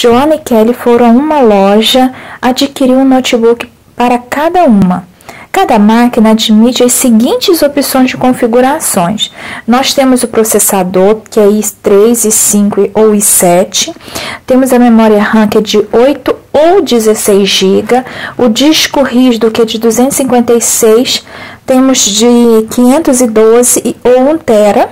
Joana e Kelly foram a uma loja adquirir um notebook para cada uma. Cada máquina admite as seguintes opções de configurações. Nós temos o processador, que é i3, i5 ou i7. Temos a memória RAM, que é de 8 ou 16 GB. O disco rígido, que é de 256. Temos de 512 ou 1 TB.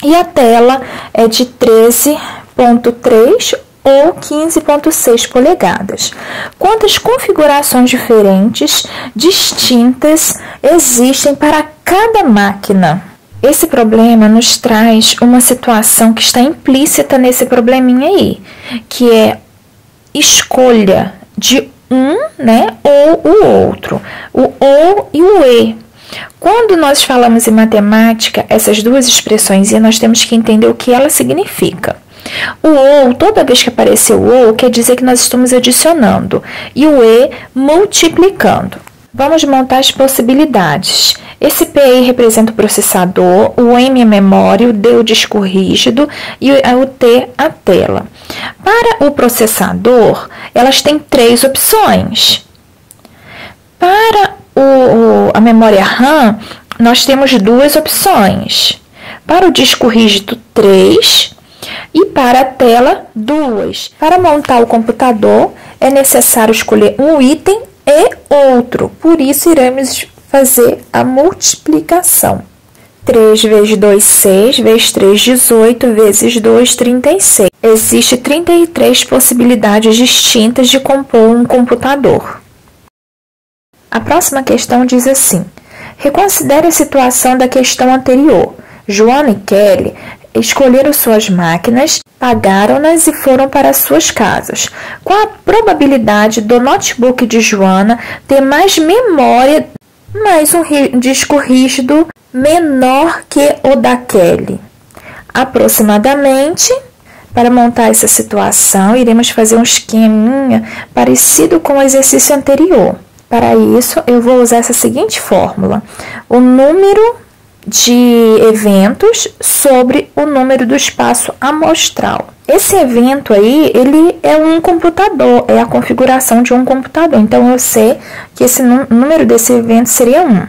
E a tela é de 13.3 ou 15.6 polegadas. Quantas configurações diferentes, distintas, existem para cada máquina? Esse problema nos traz uma situação que está implícita nesse probleminha aí, que é escolha de um, né, ou o outro, o ou e o e. Quando nós falamos em matemática, essas duas expressões, nós temos que entender o que ela significa. O ou, toda vez que aparecer o ou, quer dizer que nós estamos adicionando, e o e, multiplicando. Vamos montar as possibilidades. Esse P aí representa o processador, o M a memória, o D o disco rígido e o T a tela. Para o processador, elas têm 3 opções. Para a memória RAM, nós temos 2 opções. Para o disco rígido, 3. E para a tela, 2. Para montar o computador, é necessário escolher um item e outro. Por isso, iremos fazer a multiplicação. 3 vezes 2, 6, vezes 3, 18, vezes 2, 36. Existem 33 possibilidades distintas de compor um computador. A próxima questão diz assim: reconsidere a situação da questão anterior. Joana e Kelly escolheram suas máquinas, pagaram-nas e foram para suas casas. Qual a probabilidade do notebook de Joana ter mais memória, mais um disco rígido menor que o da Kelly? Aproximadamente, para montar essa situação, iremos fazer um esqueminha parecido com o exercício anterior. Para isso, eu vou usar essa seguinte fórmula: o número de eventos sobre o número do espaço amostral. Esse evento aí, ele é um computador, é a configuração de um computador. Então, eu sei que esse número desse evento seria 1.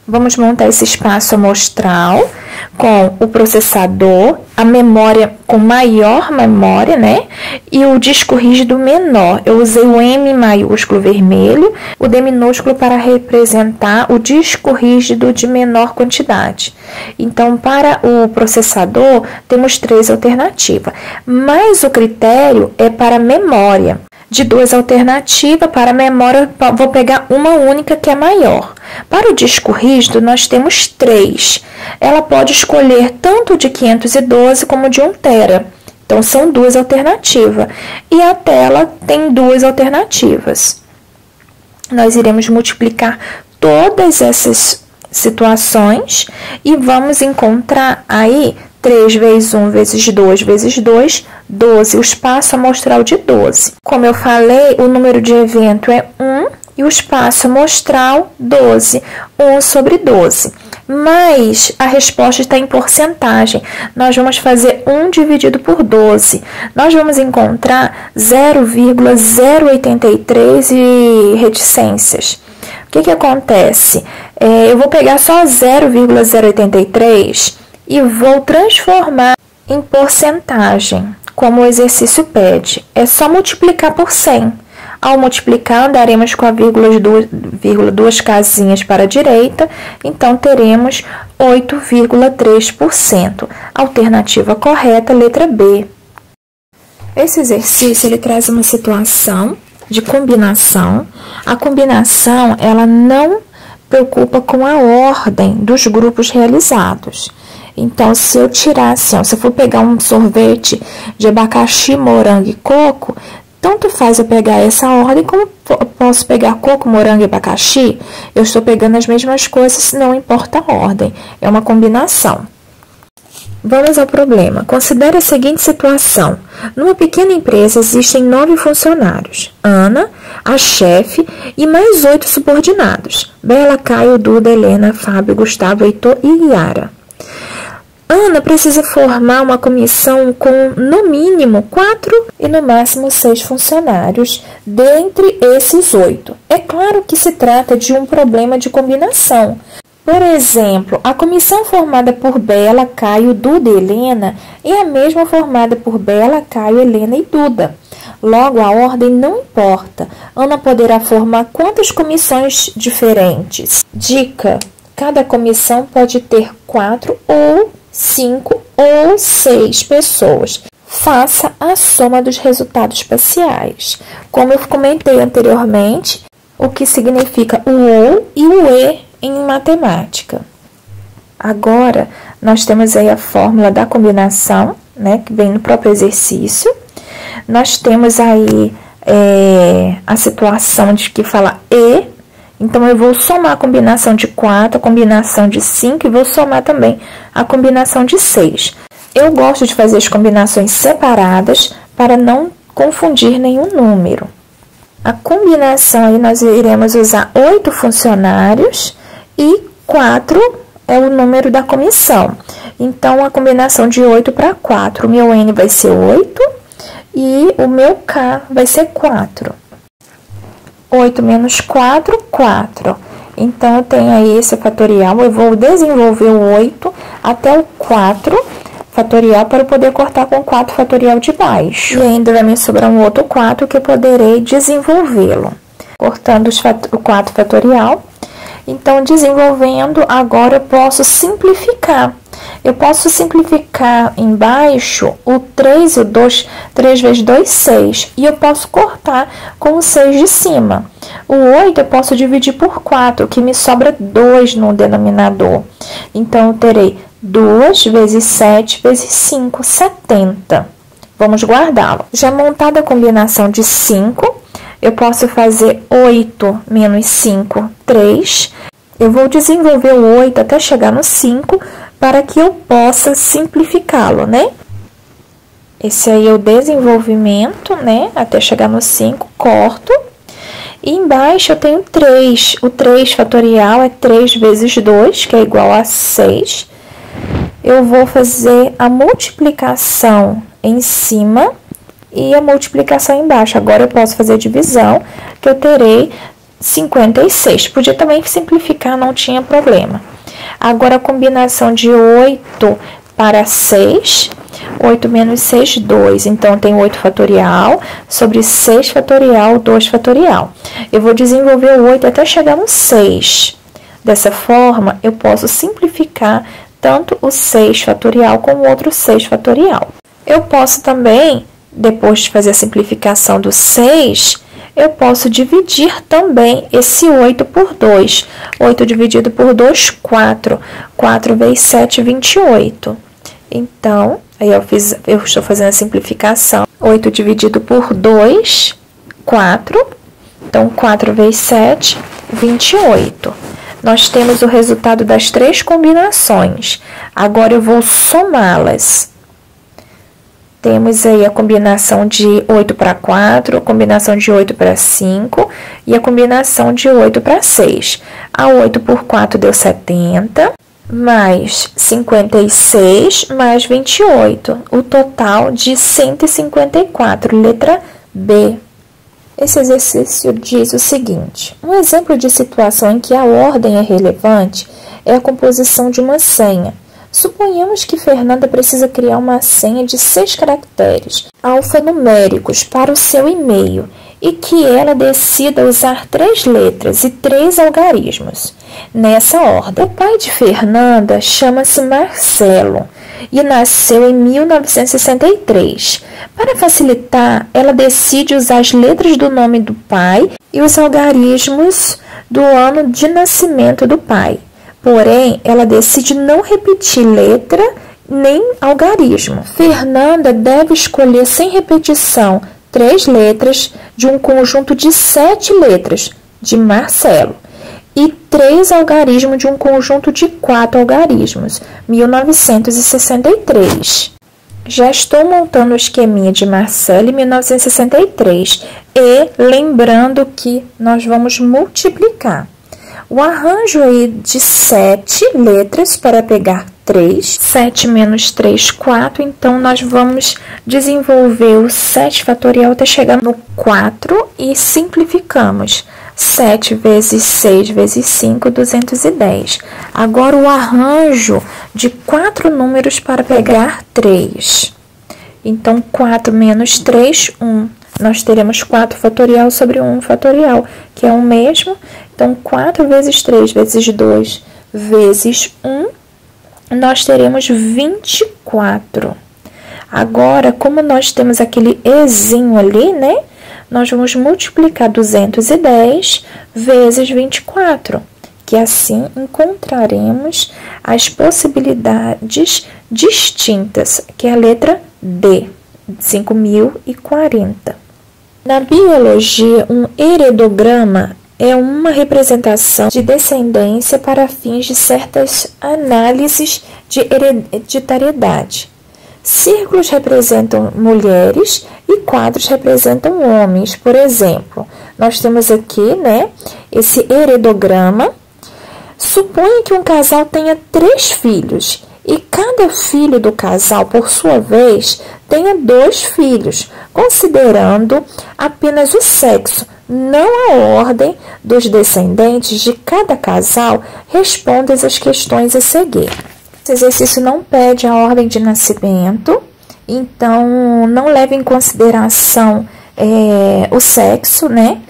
Vamos montar esse espaço amostral com o processador, a memória com maior memória, né? E o disco rígido menor. Eu usei o M maiúsculo vermelho, o D minúsculo para representar o disco rígido de menor quantidade. Então, para o processador, temos 3 alternativas, mas o critério é para a memória. De 2 alternativas, para a memória, vou pegar uma única que é maior. Para o disco rígido, nós temos 3. Ela pode escolher tanto de 512 como de 1 TB. Então, são 2 alternativas. E a tela tem 2 alternativas. Nós iremos multiplicar todas essas situações e vamos encontrar aí 3 vezes 1 vezes 2 vezes 2, 12, o espaço amostral de 12. Como eu falei, o número de evento é 1 e o espaço amostral 12, 1 sobre 12. Mas a resposta está em porcentagem. Nós vamos fazer 1 dividido por 12. Nós vamos encontrar 0,083 e reticências. O que acontece? Eu vou pegar só 0,083 e vou transformar em porcentagem, como o exercício pede. É só multiplicar por 100. Ao multiplicar, andaremos com a vírgula duas casinhas para a direita, então teremos 8,3%. Alternativa correta, letra B. Esse exercício ele traz uma situação de combinação. A combinação ela não preocupa com a ordem dos grupos realizados. Então, se eu tirar assim, se eu for pegar um sorvete de abacaxi, morango e coco, tanto faz eu pegar essa ordem, como posso pegar coco, morango e abacaxi. Eu estou pegando as mesmas coisas, não importa a ordem. É uma combinação. Vamos ao problema. Considere a seguinte situação. Numa pequena empresa existem 9 funcionários. Ana, a chefe e mais 8 subordinados. Bela, Caio, Duda, Helena, Fábio, Gustavo, Heitor e Yara. Ana precisa formar uma comissão com, no mínimo, 4 e no máximo 6 funcionários, dentre esses 8. É claro que se trata de um problema de combinação. Por exemplo, a comissão formada por Bela, Caio, Duda e Helena é a mesma formada por Bela, Caio, Helena e Duda. Logo, a ordem não importa. Ana poderá formar quantas comissões diferentes? Dica: cada comissão pode ter 4 ou 5 ou 6 pessoas. Faça a soma dos resultados parciais. Como eu comentei anteriormente, o que significa o OU e o E em matemática. Agora, nós temos aí a fórmula da combinação, né, que vem no próprio exercício. Nós temos aí a situação de que fala E, então eu vou somar a combinação de 4, a combinação de 5 e vou somar também a combinação de 6. Eu gosto de fazer as combinações separadas para não confundir nenhum número. A combinação aí nós iremos usar 8 funcionários e 4 é o número da comissão. Então, a combinação de 8 para 4, o meu N vai ser 8 e o meu K vai ser 4. 8 menos 4, 4. Então, eu tenho aí esse fatorial, eu vou desenvolver o 8 até o 4 fatorial para eu poder cortar com 4 fatorial de baixo. E ainda vai me sobrar um outro 4 que eu poderei desenvolvê-lo. Cortando o 4 fatorial. Então, desenvolvendo, agora eu posso simplificar. Eu posso simplificar embaixo o 3 e o 2, 3 vezes 2, 6. E eu posso cortar com o 6 de cima. O 8 eu posso dividir por 4, que me sobra 2 no denominador. Então, eu terei 2 vezes 7 vezes 5, 70. Vamos guardá-lo. Já montada a combinação de 5, eu posso fazer 8 menos 5, 3. Eu vou desenvolver o 8 até chegar no 5, para que eu possa simplificá-lo, né? Esse aí é o desenvolvimento, né? Até chegar no 5, corto. E embaixo eu tenho 3. O 3 fatorial é 3 vezes 2, que é igual a 6. Eu vou fazer a multiplicação em cima e a multiplicação embaixo. Agora eu posso fazer a divisão, que eu terei 56. Podia também simplificar, não tinha problema. Agora, a combinação de 8 para 6, 8 menos 6, 2. Então, tem 8 fatorial sobre 6 fatorial, 2 fatorial. Eu vou desenvolver o 8 até chegar no 6. Dessa forma, eu posso simplificar tanto o 6 fatorial como o outro 6 fatorial. Eu posso também, depois de fazer a simplificação do 6, eu posso dividir também esse 8 por 2. 8 dividido por 2, 4. 4 vezes 7, 28. Então, aí eu estou fazendo a simplificação. 8 dividido por 2, 4. Então, 4 vezes 7, 28. Nós temos o resultado das 3 combinações. Agora, eu vou somá-las. Temos aí a combinação de 8 para 4, a combinação de 8 para 5 e a combinação de 8 para 6. A 8 por 4 deu 70, mais 56, mais 28. O total de 154, letra B. Esse exercício diz o seguinte: um exemplo de situação em que a ordem é relevante é a composição de uma senha. Suponhamos que Fernanda precisa criar uma senha de 6 caracteres alfanuméricos para o seu e-mail e que ela decida usar 3 letras e 3 algarismos. Nessa ordem, o pai de Fernanda chama-se Marcelo e nasceu em 1963. Para facilitar, ela decide usar as letras do nome do pai e os algarismos do ano de nascimento do pai. Porém, ela decide não repetir letra nem algarismo. Fernanda deve escolher sem repetição 3 letras de um conjunto de 7 letras de Marcelo e 3 algarismos de um conjunto de 4 algarismos, 1963. Já estou montando o esqueminha de Marcelo em 1963 e lembrando que nós vamos multiplicar. o arranjo aí de 7 letras para pegar 3. 7 menos 3, 4. Então, nós vamos desenvolver o 7 fatorial até chegar no 4 e simplificamos. 7 vezes 6 vezes 5, 210. Agora, o arranjo de 4 números para pegar 3. Então, 4 menos 3, 1. Nós teremos 4 fatorial sobre 1 fatorial, que é o mesmo. Então, 4 vezes 3 vezes 2 vezes 1, nós teremos 24. Agora, como nós temos aquele ezinho ali, né? Nós vamos multiplicar 210 vezes 24, que assim encontraremos as possibilidades distintas, que é a letra D, 5040. Na biologia, um heredograma é uma representação de descendência para fins de certas análises de hereditariedade. Círculos representam mulheres e quadros representam homens. Por exemplo, nós temos aqui, né, esse heredograma. Suponha que um casal tenha 3 filhos e cada filho do casal, por sua vez, tenha 2 filhos, considerando apenas o sexo, não a ordem dos descendentes de cada casal. Responda as questões a seguir. Esse exercício não pede a ordem de nascimento, então não leva em consideração o sexo, né?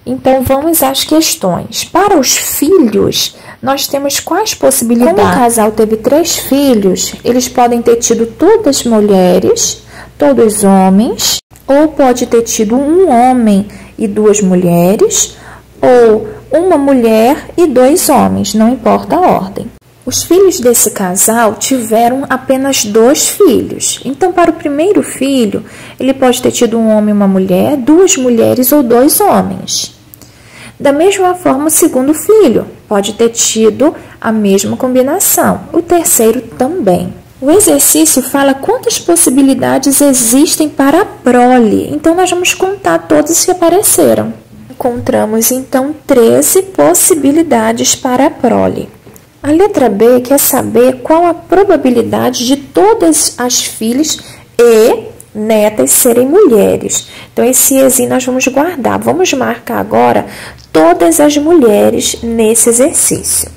Então, vamos às questões. Para os filhos, nós temos quais possibilidades? Como o casal teve 3 filhos, eles podem ter tido todas mulheres, todos homens, ou pode ter tido um homem e 2 mulheres, ou uma mulher e 2 homens, não importa a ordem. Os filhos desse casal tiveram apenas 2 filhos. Então, para o primeiro filho, ele pode ter tido um homem e uma mulher, 2 mulheres ou 2 homens. Da mesma forma, o segundo filho pode ter tido a mesma combinação. O terceiro também. O exercício fala quantas possibilidades existem para a prole. Então, nós vamos contar todas que apareceram. Encontramos, então, 13 possibilidades para a prole. A letra B quer saber qual a probabilidade de todas as filhas e netas serem mulheres. Então, esse ezinho nós vamos guardar. Vamos marcar agora todas as mulheres nesse exercício.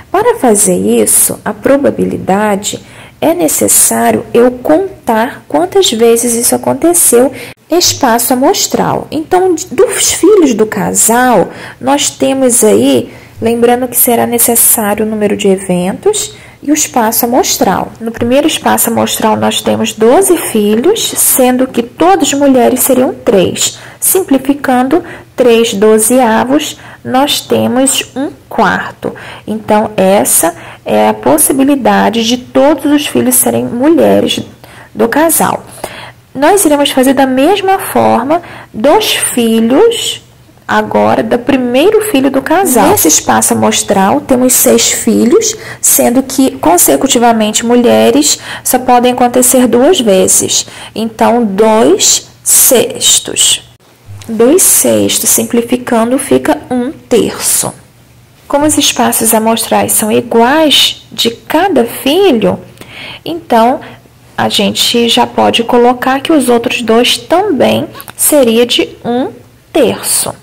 Para fazer isso, a probabilidade, é necessário eu contar quantas vezes isso aconteceu, espaço amostral. Então, dos filhos do casal, nós temos aí, lembrando que será necessário o número de eventos e o espaço amostral. No primeiro espaço amostral, nós temos 12 filhos, sendo que todas mulheres seriam 3. Simplificando, 3 dozeavos, nós temos 1/4. Então, essa é a possibilidade de todos os filhos serem mulheres do casal. Nós iremos fazer da mesma forma dos filhos, agora, do primeiro filho do casal. Nesse espaço amostral, temos 6 filhos, sendo que, consecutivamente, mulheres só podem acontecer 2 vezes. Então, 2/6. 2/6, simplificando, fica 1/3. Como os espaços amostrais são iguais de cada filho, então, a gente já pode colocar que os outros 2 também seria de 1/3.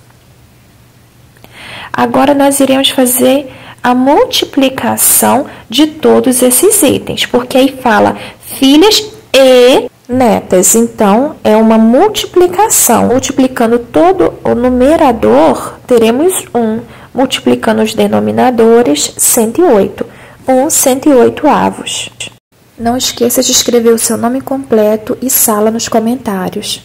Agora, nós iremos fazer a multiplicação de todos esses itens, porque aí fala filhas e netas. Então, é uma multiplicação. Multiplicando todo o numerador, teremos 1. Multiplicando os denominadores, 108. 1/108. Não esqueça de escrever o seu nome completo e sala nos comentários.